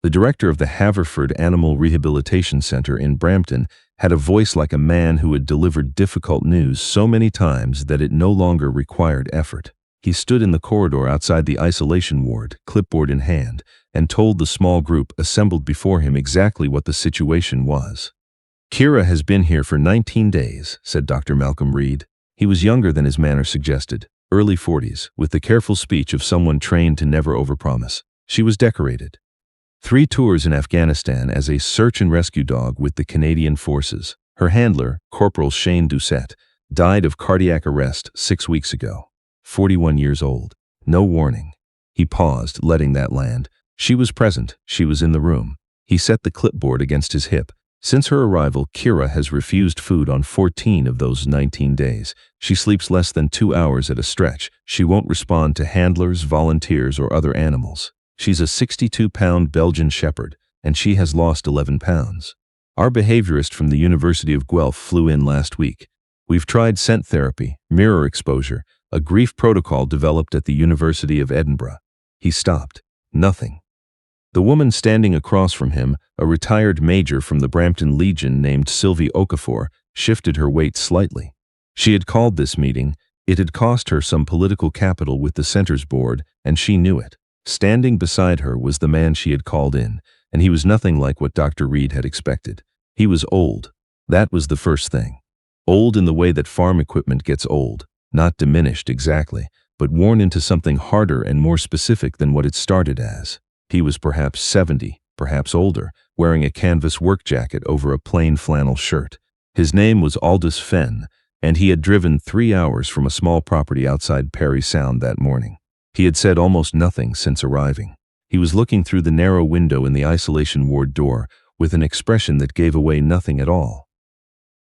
The director of the Haverford Animal Rehabilitation Center in Brampton had a voice like a man who had delivered difficult news so many times that it no longer required effort. He stood in the corridor outside the isolation ward, clipboard in hand, and told the small group assembled before him exactly what the situation was. "Kira has been here for 19 days, said Dr. Malcolm Reed. He was younger than his manner suggested, early 40s, with the careful speech of someone trained to never overpromise. She was decorated. 3 tours in Afghanistan as a search and rescue dog with the Canadian Forces. Her handler, Corporal Shane Doucette, died of cardiac arrest 6 weeks ago. 41 years old. No warning." He paused, letting that land. She was present. She was in the room. He set the clipboard against his hip. Since her arrival, Kira has refused food on 14 of those 19 days. She sleeps less than 2 hours at a stretch. She won't respond to handlers, volunteers, or other animals. She's a 62-pound Belgian Shepherd, and she has lost 11 pounds. Our behaviorist from the University of Guelph flew in last week. We've tried scent therapy, mirror exposure, a grief protocol developed at the University of Edinburgh. He stopped. Nothing. The woman standing across from him, a retired major from the Brampton Legion named Sylvie Okafor, shifted her weight slightly. She had called this meeting. It had cost her some political capital with the center's board, and she knew it. Standing beside her was the man she had called in, and he was nothing like what Dr. Reed had expected. He was old. That was the first thing. Old in the way that farm equipment gets old, not diminished exactly, but worn into something harder and more specific than what it started as. He was perhaps 70, perhaps older, wearing a canvas work jacket over a plain flannel shirt. His name was Aldous Fenn, and he had driven 3 hours from a small property outside Parry Sound that morning. He had said almost nothing since arriving. He was looking through the narrow window in the isolation ward door with an expression that gave away nothing at all.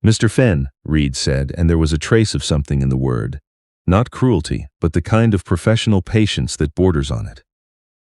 "Mr. Fenn," Reed said, and there was a trace of something in the word. Not cruelty, but the kind of professional patience that borders on it.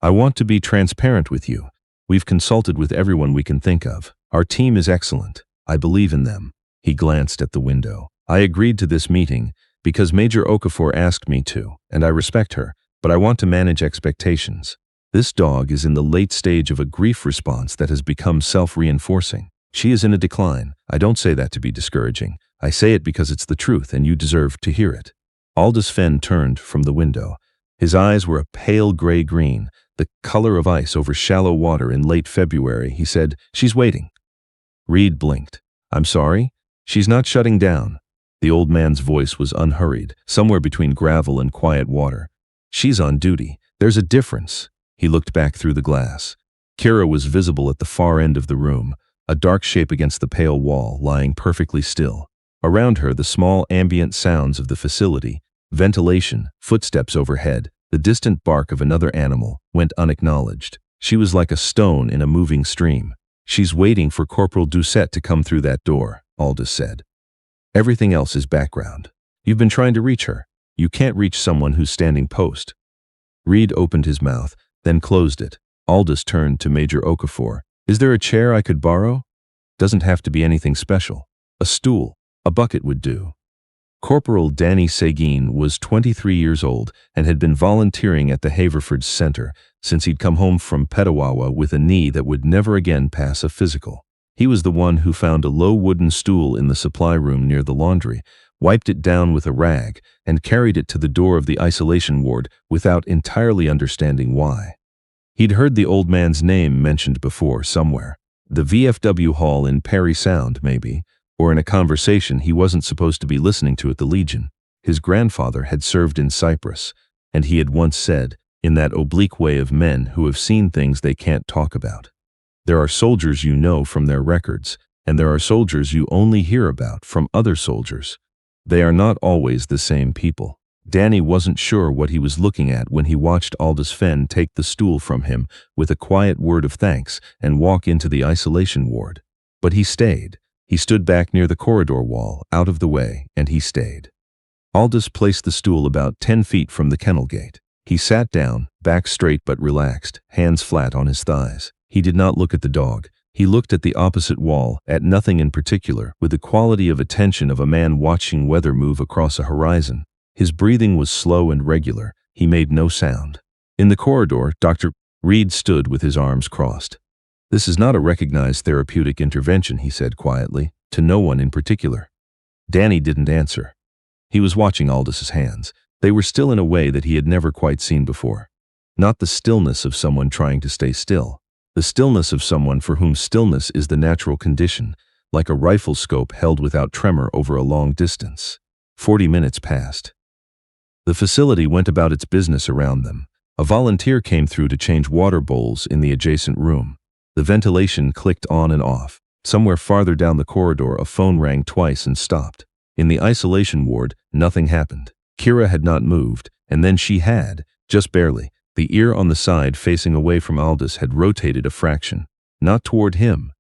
"I want to be transparent with you. We've consulted with everyone we can think of. Our team is excellent. I believe in them." He glanced at the window. "I agreed to this meeting because Major Okafor asked me to, and I respect her, but I want to manage expectations. This dog is in the late stage of a grief response that has become self-reinforcing. She is in a decline. I don't say that to be discouraging. I say it because it's the truth, and you deserve to hear it." Aldous Fenn turned from the window. His eyes were a pale gray-green, the color of ice over shallow water in late February. He said, "She's waiting." Reed blinked. "I'm sorry? She's not shutting down." The old man's voice was unhurried, somewhere between gravel and quiet water. "She's on duty. There's a difference." He looked back through the glass. Kira was visible at the far end of the room, a dark shape against the pale wall, lying perfectly still. Around her, the small ambient sounds of the facility, ventilation, footsteps overhead, the distant bark of another animal, went unacknowledged. She was like a stone in a moving stream. "She's waiting for Corporal Doucette to come through that door," Aldous said. "Everything else is background. You've been trying to reach her. You can't reach someone who's standing post." Reed opened his mouth, then closed it. Aldous turned to Major Okafor. "Is there a chair I could borrow? Doesn't have to be anything special. A stool, a bucket would do." Corporal Danny Seguin was 23 years old and had been volunteering at the Haverford Center since he'd come home from Petawawa with a knee that would never again pass a physical. He was the one who found a low wooden stool in the supply room near the laundry, wiped it down with a rag, and carried it to the door of the isolation ward without entirely understanding why. He'd heard the old man's name mentioned before somewhere. The VFW hall in Parry Sound, maybe, or in a conversation he wasn't supposed to be listening to at the Legion. His grandfather had served in Cyprus, and he had once said, in that oblique way of men who have seen things they can't talk about, "There are soldiers you know from their records, and there are soldiers you only hear about from other soldiers. They are not always the same people." Danny wasn't sure what he was looking at when he watched Aldous Fenn take the stool from him with a quiet word of thanks and walk into the isolation ward. But he stayed. He stood back near the corridor wall, out of the way, and he stayed. Aldous placed the stool about 10 feet from the kennel gate. He sat down, back straight but relaxed, hands flat on his thighs. He did not look at the dog. He looked at the opposite wall, at nothing in particular, with the quality of attention of a man watching weather move across a horizon. His breathing was slow and regular. He made no sound. In the corridor, Dr. Reed stood with his arms crossed. "This is not a recognized therapeutic intervention," he said quietly, "to no one in particular." Danny didn't answer. He was watching Aldous' hands. They were still in a way that he had never quite seen before. Not the stillness of someone trying to stay still. The stillness of someone for whom stillness is the natural condition, like a rifle scope held without tremor over a long distance. 40 minutes passed. The facility went about its business around them. A volunteer came through to change water bowls in the adjacent room. The ventilation clicked on and off. Somewhere farther down the corridor, a phone rang twice and stopped. In the isolation ward, nothing happened. Kira had not moved, and then she had, just barely. The ear on the side facing away from Aldous had rotated a fraction. Not toward him.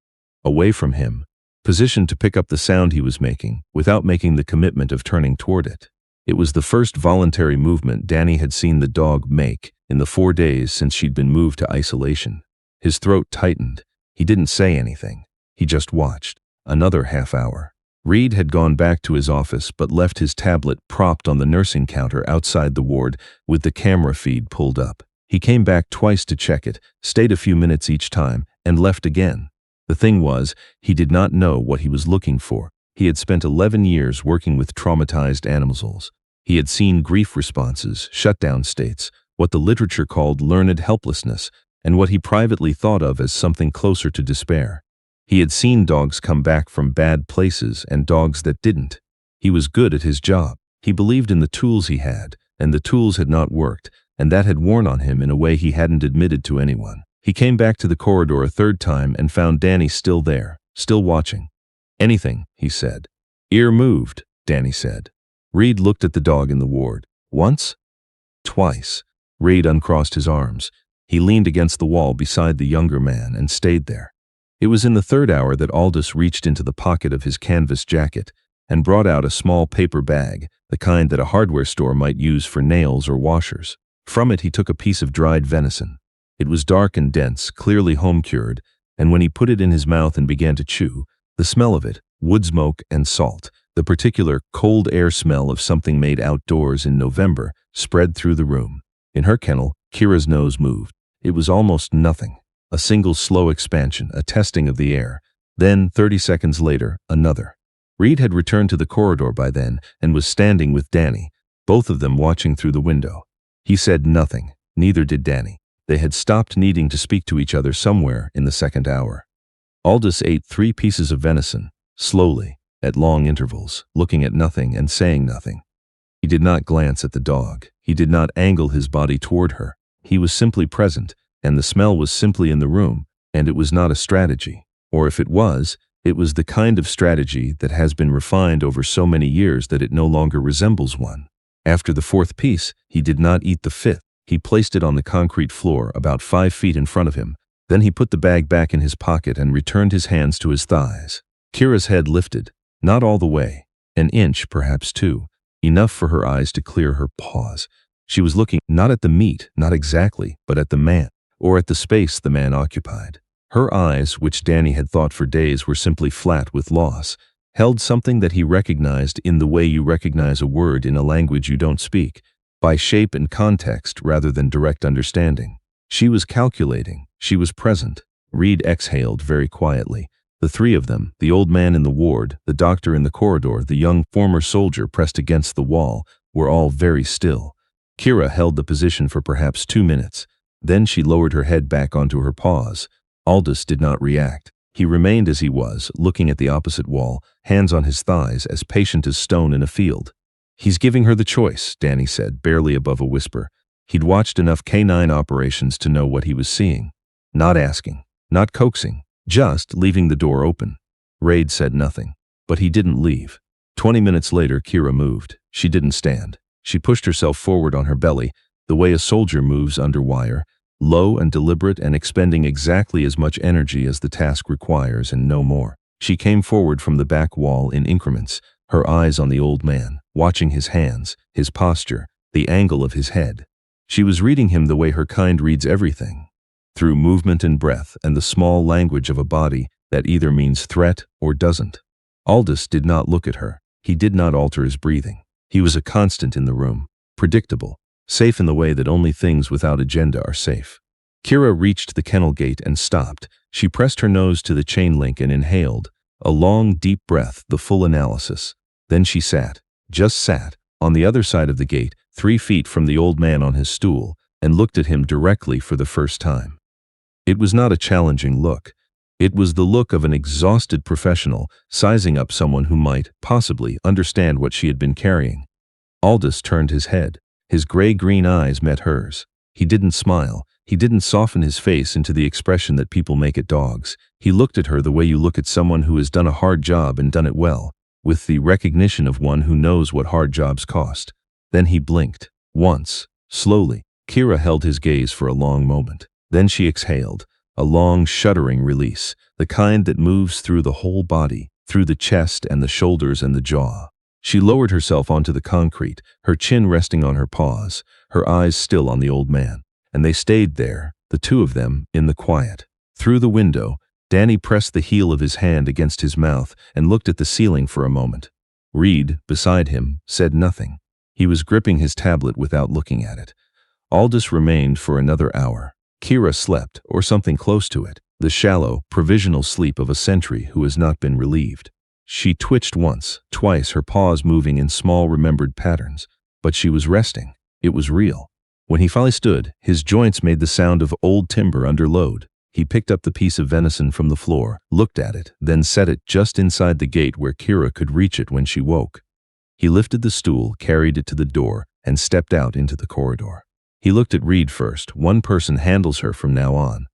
Away from him. Positioned to pick up the sound he was making, without making the commitment of turning toward it. It was the first voluntary movement Danny had seen the dog make in the 4 days since she'd been moved to isolation. His throat tightened. He didn't say anything. He just watched. Another half hour. Reed had gone back to his office but left his tablet propped on the nursing counter outside the ward with the camera feed pulled up. He came back twice to check it, stayed a few minutes each time, and left again. The thing was, he did not know what he was looking for. He had spent 11 years working with traumatized animals. He had seen grief responses, shutdown states, what the literature called learned helplessness, and what he privately thought of as something closer to despair. He had seen dogs come back from bad places and dogs that didn't. He was good at his job. He believed in the tools he had, and the tools had not worked, and that had worn on him in a way he hadn't admitted to anyone. He came back to the corridor a third time and found Danny still there, still watching. "Anything," he said. "Ear moved," Danny said. Reed looked at the dog in the ward. "Once?" "Twice." Reed uncrossed his arms. He leaned against the wall beside the younger man and stayed there. It was in the third hour that Aldous reached into the pocket of his canvas jacket and brought out a small paper bag, the kind that a hardware store might use for nails or washers. From it he took a piece of dried venison. It was dark and dense, clearly home-cured, and when he put it in his mouth and began to chew, the smell of it, wood smoke and salt, the particular cold air smell of something made outdoors in November, spread through the room. In her kennel, Kira's nose moved. It was almost nothing. A single slow expansion, a testing of the air. Then, 30 seconds later, another. Reed had returned to the corridor by then and was standing with Danny, both of them watching through the window. He said nothing, neither did Danny. They had stopped needing to speak to each other somewhere in the second hour. Aldous ate 3 pieces of venison, slowly, at long intervals, looking at nothing and saying nothing. He did not glance at the dog. He did not angle his body toward her. He was simply present, and the smell was simply in the room, and it was not a strategy. Or if it was the kind of strategy that has been refined over so many years that it no longer resembles one. After the 4th piece, he did not eat the 5th. He placed it on the concrete floor about 5 feet in front of him. Then he put the bag back in his pocket and returned his hands to his thighs. Kira's head lifted, not all the way, an inch, perhaps 2, enough for her eyes to clear her pause. She was looking not at the meat, not exactly, but at the man, or at the space the man occupied. Her eyes, which Danny had thought for days were simply flat with loss, held something that he recognized in the way you recognize a word in a language you don't speak, by shape and context rather than direct understanding. She was calculating. She was present. Reed exhaled very quietly. The 3 of them, the old man in the ward, the doctor in the corridor, the young former soldier pressed against the wall, were all very still. Kira held the position for perhaps 2 minutes. Then she lowered her head back onto her paws. Aldous did not react. He remained as he was, looking at the opposite wall, hands on his thighs, as patient as stone in a field. "He's giving her the choice," Danny said, barely above a whisper. He'd watched enough canine operations to know what he was seeing. Not asking, not coaxing, just leaving the door open. Reed said nothing, but he didn't leave. 20 minutes later, Kira moved. She didn't stand. She pushed herself forward on her belly, the way a soldier moves under wire, low and deliberate and expending exactly as much energy as the task requires and no more. She came forward from the back wall in increments, her eyes on the old man, watching his hands, his posture, the angle of his head. She was reading him the way her kind reads everything, through movement and breath and the small language of a body that either means threat or doesn't. Aldous did not look at her. He did not alter his breathing. He was a constant in the room, predictable, safe in the way that only things without agenda are safe. Kira reached the kennel gate and stopped. She pressed her nose to the chain link and inhaled. A long, deep breath, the full analysis. Then she sat, just sat, on the other side of the gate, 3 feet from the old man on his stool, and looked at him directly for the first time. It was not a challenging look. It was the look of an exhausted professional sizing up someone who might, possibly, understand what she had been carrying. Aldous turned his head. His gray-green eyes met hers. He didn't smile. He didn't soften his face into the expression that people make at dogs. He looked at her the way you look at someone who has done a hard job and done it well, with the recognition of one who knows what hard jobs cost. Then he blinked. Once. Slowly. Kira held his gaze for a long moment. Then she exhaled. A long, shuddering release, the kind that moves through the whole body, through the chest and the shoulders and the jaw. She lowered herself onto the concrete, her chin resting on her paws, her eyes still on the old man. And they stayed there, the two of them, in the quiet. Through the window, Danny pressed the heel of his hand against his mouth and looked at the ceiling for a moment. Reed, beside him, said nothing. He was gripping his tablet without looking at it. Aldous remained for another hour. Kira slept, or something close to it, the shallow, provisional sleep of a sentry who has not been relieved. She twitched once, twice, her paws moving in small remembered patterns. But she was resting. It was real. When he finally stood, his joints made the sound of old timber under load. He picked up the piece of venison from the floor, looked at it, then set it just inside the gate where Kira could reach it when she woke. He lifted the stool, carried it to the door, and stepped out into the corridor. He looked at Reed first. One person handles her from now on.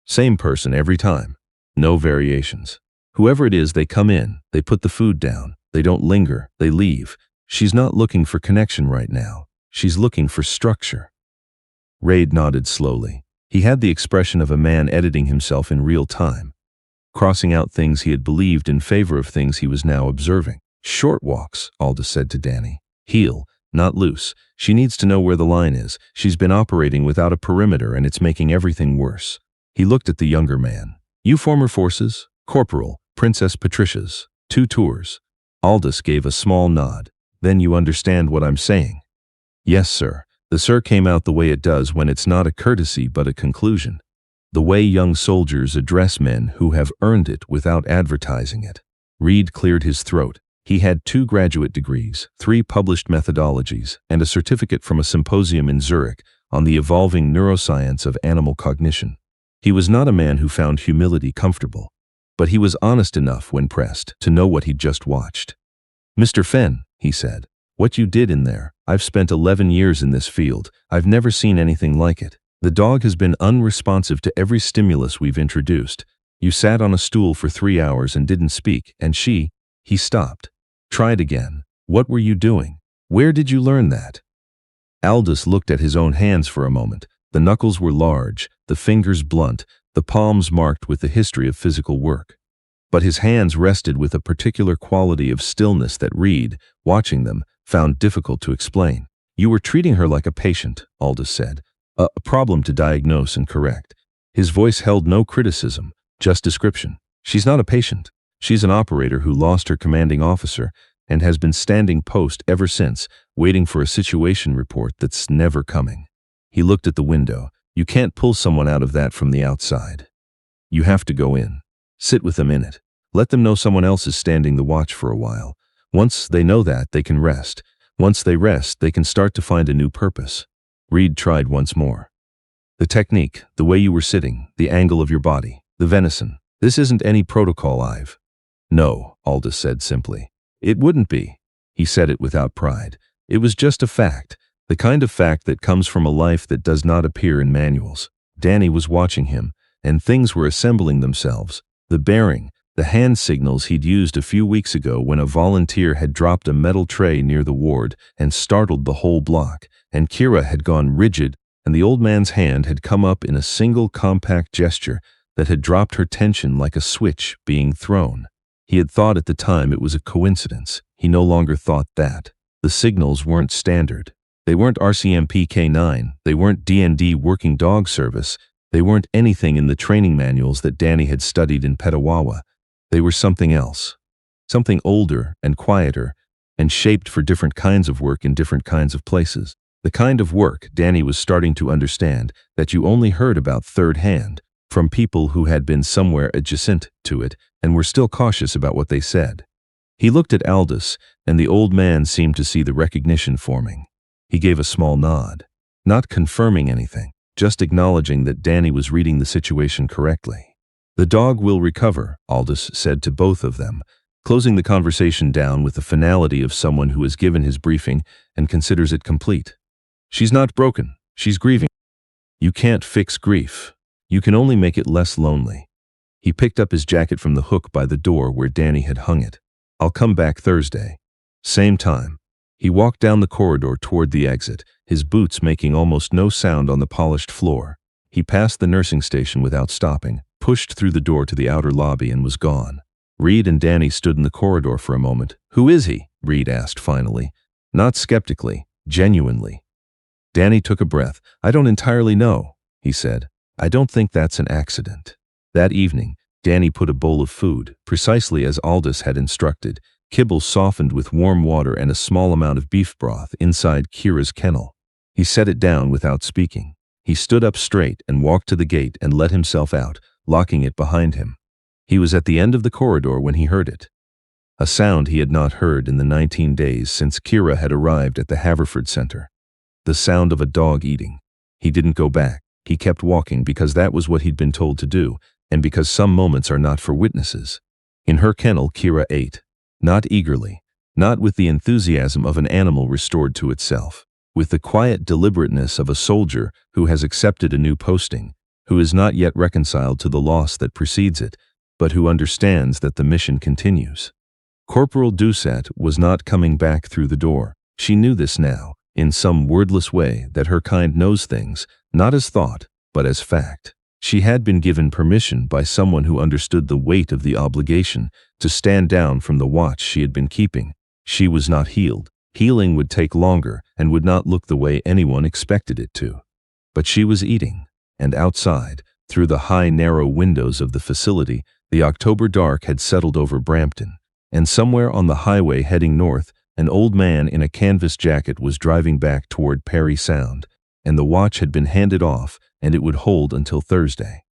Same person every time. No variations. Whoever it is, they come in, they put the food down, they don't linger, they leave. She's not looking for connection right now. She's looking for structure. Reed nodded slowly. He had the expression of a man editing himself in real time, crossing out things he had believed in favor of things he was now observing. Short walks, Aldous said to Danny. Heel, not loose. She needs to know where the line is. She's been operating without a perimeter and it's making everything worse. He looked at the younger man. You former forces? Corporal, Princess Patricia's. 2 tours. Aldous gave a small nod. Then you understand what I'm saying? Yes, sir. The sir came out the way it does when it's not a courtesy but a conclusion. The way young soldiers address men who have earned it without advertising it. Reed cleared his throat. He had 2 graduate degrees, 3 published methodologies, and a certificate from a symposium in Zurich on the evolving neuroscience of animal cognition. He was not a man who found humility comfortable, but he was honest enough when pressed to know what he'd just watched. Mr. Fenn, he said, what you did in there, I've spent 11 years in this field. I've never seen anything like it. The dog has been unresponsive to every stimulus we've introduced. You sat on a stool for 3 hours and didn't speak, and he stopped. Tried again. What were you doing? Where did you learn that? Aldous looked at his own hands for a moment. The knuckles were large, the fingers blunt, the palms marked with the history of physical work. But his hands rested with a particular quality of stillness that Reed, watching them, found difficult to explain. You were treating her like a patient, Aldous said. A problem to diagnose and correct. His voice held no criticism, just description. She's not a patient. She's an operator who lost her commanding officer and has been standing post ever since, waiting for a situation report that's never coming. He looked at the window. You can't pull someone out of that from the outside. You have to go in. Sit with them in it. Let them know someone else is standing the watch for a while. Once they know that, they can rest. Once they rest, they can start to find a new purpose. Reed tried once more. The technique, the way you were sitting, the angle of your body, the venison. This isn't any protocol I've. No, Aldous said simply. It wouldn't be. He said it without pride. It was just a fact, the kind of fact that comes from a life that does not appear in manuals. Danny was watching him, and things were assembling themselves. The bearing, the hand signals he'd used a few weeks ago when a volunteer had dropped a metal tray near the ward and startled the whole block, and Kira had gone rigid, and the old man's hand had come up in a single compact gesture that had dropped her tension like a switch being thrown. He had thought at the time it was a coincidence. He no longer thought that. The signals weren't standard. They weren't RCMP K9. They weren't D&D Working Dog Service. They weren't anything in the training manuals that Danny had studied in Petawawa. They were something else. Something older and quieter and shaped for different kinds of work in different kinds of places. The kind of work Danny was starting to understand that you only heard about third hand, from people who had been somewhere adjacent to it and were still cautious about what they said. He looked at Aldous, and the old man seemed to see the recognition forming. He gave a small nod, not confirming anything, just acknowledging that Danny was reading the situation correctly. "The dog will recover," Aldous said to both of them, closing the conversation down with the finality of someone who has given his briefing and considers it complete. "She's not broken. She's grieving. You can't fix grief. You can only make it less lonely." He picked up his jacket from the hook by the door where Danny had hung it. "I'll come back Thursday. Same time." He walked down the corridor toward the exit, his boots making almost no sound on the polished floor. He passed the nursing station without stopping, pushed through the door to the outer lobby, and was gone. Reed and Danny stood in the corridor for a moment. "Who is he?" Reed asked finally. Not skeptically, genuinely. Danny took a breath. "I don't entirely know," he said. "I don't think that's an accident." That evening, Danny put a bowl of food, precisely as Aldous had instructed, kibble softened with warm water and a small amount of beef broth, inside Kira's kennel. He set it down without speaking. He stood up straight and walked to the gate and let himself out, locking it behind him. He was at the end of the corridor when he heard it. A sound he had not heard in the 19 days since Kira had arrived at the Haverford Center. The sound of a dog eating. He didn't go back. He kept walking because that was what he'd been told to do, and because some moments are not for witnesses. In her kennel, Kira ate. Not eagerly, not with the enthusiasm of an animal restored to itself, with the quiet deliberateness of a soldier who has accepted a new posting, who is not yet reconciled to the loss that precedes it, but who understands that the mission continues. Corporal Doucette was not coming back through the door. She knew this now, in some wordless way, that her kind knows things, not as thought, but as fact. She had been given permission by someone who understood the weight of the obligation to stand down from the watch she had been keeping. She was not healed. Healing would take longer and would not look the way anyone expected it to. But she was eating, and outside, through the high, narrow windows of the facility, the October dark had settled over Brampton, and somewhere on the highway heading north, an old man in a canvas jacket was driving back toward Parry Sound, and the watch had been handed off, and it would hold until Thursday.